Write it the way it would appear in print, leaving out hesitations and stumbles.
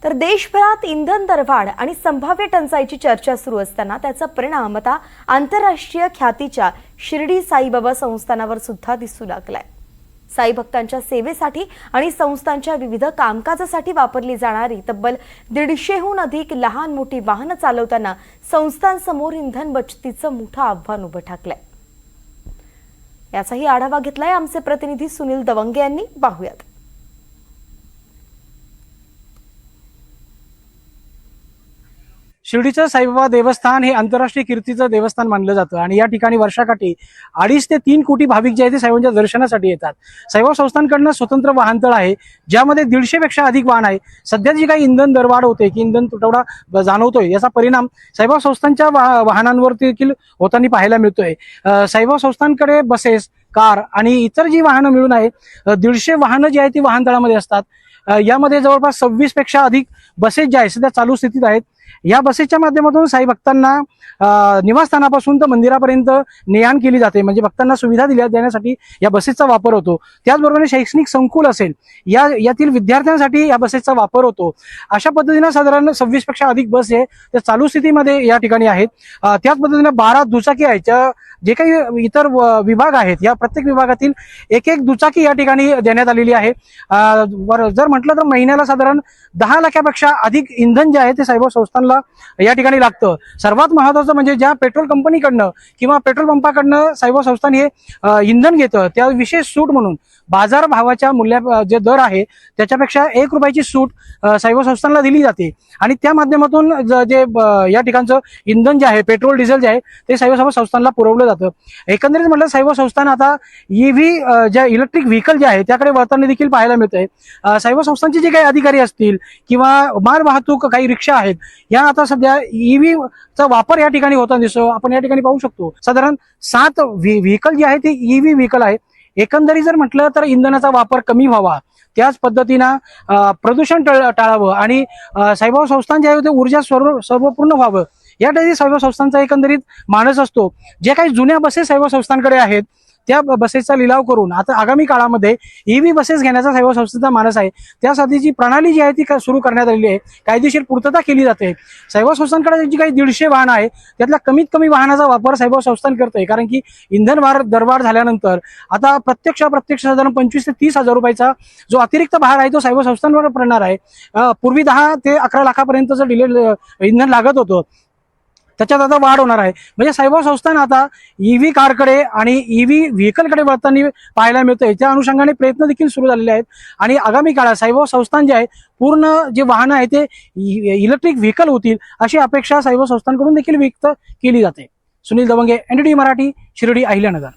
तर देशभरात इंधन दरवाढ आणि संभाव्य टंचाईची चर्चा सुरू असताना त्याचा परिणाम आता आंतरराष्ट्रीय ख्यातीच्या शिर्डी साईबाबा संस्थानावर सुद्धा दिसू लागलाय। साई भक्तांच्या सेवेसाठी आणि संस्थांच्या विविध कामकाजासाठी वापरली जाणारी तब्बल 150हून अधिक लहान मोठी वाहनं चालवताना संस्थांसमोर इंधन बचतीचं मोठं आव्हान उभं ठाकलंय। याचाही आढावा घेतलाय आमचे प्रतिनिधी सुनील दवंगे यांनी। पाहूयात। शिर्डीचं साईबाबा देवस्थान हे आंतरराष्ट्रीय कीर्तीचं देवस्थान मानलं जातं आणि या ठिकाणी वर्षाकाठी 2.5 ते 3 कोटी भाविक जे आहेत ते साईबाबांच्या दर्शनासाठी येतात। साईबाबा संस्थांकडनं स्वतंत्र वाहनतळ आहे, ज्यामध्ये 150 पेक्षा अधिक वाहन आहे। सध्या जी काही इंधन दरवाढ होते की इंधन तुटवडा जाणवतोय, याचा परिणाम साईबाबा संस्थांच्या वाहनांवर देखील होताना पाहायला मिळतोय। साईबाबा संस्थांकडे बसेस, कार आणि इतर जी वाहनं मिळून आहे 150 वाहनं जी आहेत ती वाहनतळामध्ये असतात। यामध्ये जवळपास 26 पेक्षा अधिक बसेस ज्या आहेत सध्या चालू स्थितीत आहेत। या बसेसच्या माध्यमातून साई भक्तांना निवासस्थानापासून तर मंदिरापर्यंत ने-आण केली जाते, म्हणजे भक्तांना सुविधा देण्यासाठी या बसेसचा वापर होतो। त्याचबरोबर शैक्षणिक संकुल असेल यातील विद्यार्थ्यांसाठी या बसेसचा वापर होतो। अशा पद्धतीने साधारण 26 पेक्षा अधिक बस आहे ते चालू स्थितीमध्ये या ठिकाणी आहेत। त्याच पद्धतीने 12 दुचाकी आहेत। जे काही इतर विभाग आहेत या प्रत्येक विभागातील एक दुचाकी या ठिकाणी देण्यात आलेली आहे। जर म्हटलं तर महिन्याला साधारण 10 लाखापेक्षा अधिक इंधन जे आहे ते साईबाबा संस्थानला या ठिकाणी लागतं। सर्वात महत्त्वाचं म्हणजे ज्या पेट्रोल कंपनीकडनं किंवा पेट्रोल पंपाकडनं साईबाबा संस्थान हे इंधन घेतं, त्या विशेष सूट म्हणून बाजार भावाच्या मूल्या जे दर आहे त्याच्यापेक्षा 1 रुपयाची सूट साईबाबा संस्थानला दिली जाते आणि त्या माध्यमातून जे या ठिकाणचं इंधन जे आहे, पेट्रोल डिझेल जे आहे ते साईबाबा संस्थानला पुरवलं जातं। एकंदरीत म्हटलं साईबाबा संस्थान आता EV ज्या इलेक्ट्रिक व्हेकल जे आहे त्याकडे वळताना देखील पाहायला मिळतंय। साईबाबा संस्थानचे जे काही अधिकारी असतील किंवा माल वाहतूक काही रिक्षा आहेत, या आता सध्या EV चा वापर या ठिकाणी होताना दिसतो। आपण या ठिकाणी पाहू शकतो साधारण 7 व्हेकल जे आहे ते EV व्हेकल आहे। एकंदरीत जर म्हटलं तर इंधनाचा वापर कमी व्हावा, त्याच पद्धतीनं प्रदूषण टाळावं आणि साईबाबा संस्थान जे आहे ते ऊर्जा सर्वपूर्ण व्हावं, यासाठी साईबाबा संस्थानचा एकंदरीत मानस असतो। जे काही जुन्या बसेस साईबाबा संस्थानकडे आहेत त्या बसेसचा लिलाव करून आता आगामी काळामध्ये EV बसेस घेण्याचा साईबाबा संस्थेचा मानस आहे। त्यासाठीची प्रणाली जी आहे ती सुरू करण्यात आलेली आहे, कायदेशीर पूर्तता केली जाते। साईबाबा संस्थानकडे जी काही 150 वाहनं आहे त्यातला कमीत कमी वाहनाचा वापर साईबाबा संस्थान करते, कारण की इंधन दरवाढ झाल्यानंतर आता प्रत्यक्ष साधारण 25 ते 30 हजार रुपयाचा जो अतिरिक्त भार आहे तो साईबाबा संस्थांवर पडणार आहे। पूर्वी 10 ते 11 लाखापर्यंतचं इंधन लागत होतं, त्याच्यात आता वाढ होणार आहे। म्हणजे साईबाबा संस्थान आता EV कारकडे आणि EV व्हेकलकडे वळताना पाहायला मिळतंय। त्या अनुषंगाने प्रयत्न देखील सुरू झालेले आहेत आणि आगामी काळात साईबाबा संस्थान जे आहे पूर्ण जे वाहनं आहे ते इलेक्ट्रिक व्हेकल होतील अशी अपेक्षा साईबाबा संस्थानकडून देखील व्यक्त केली जाते। सुनील दवंगे, NDTV मराठी, शिर्डी, अहिल्यानगर।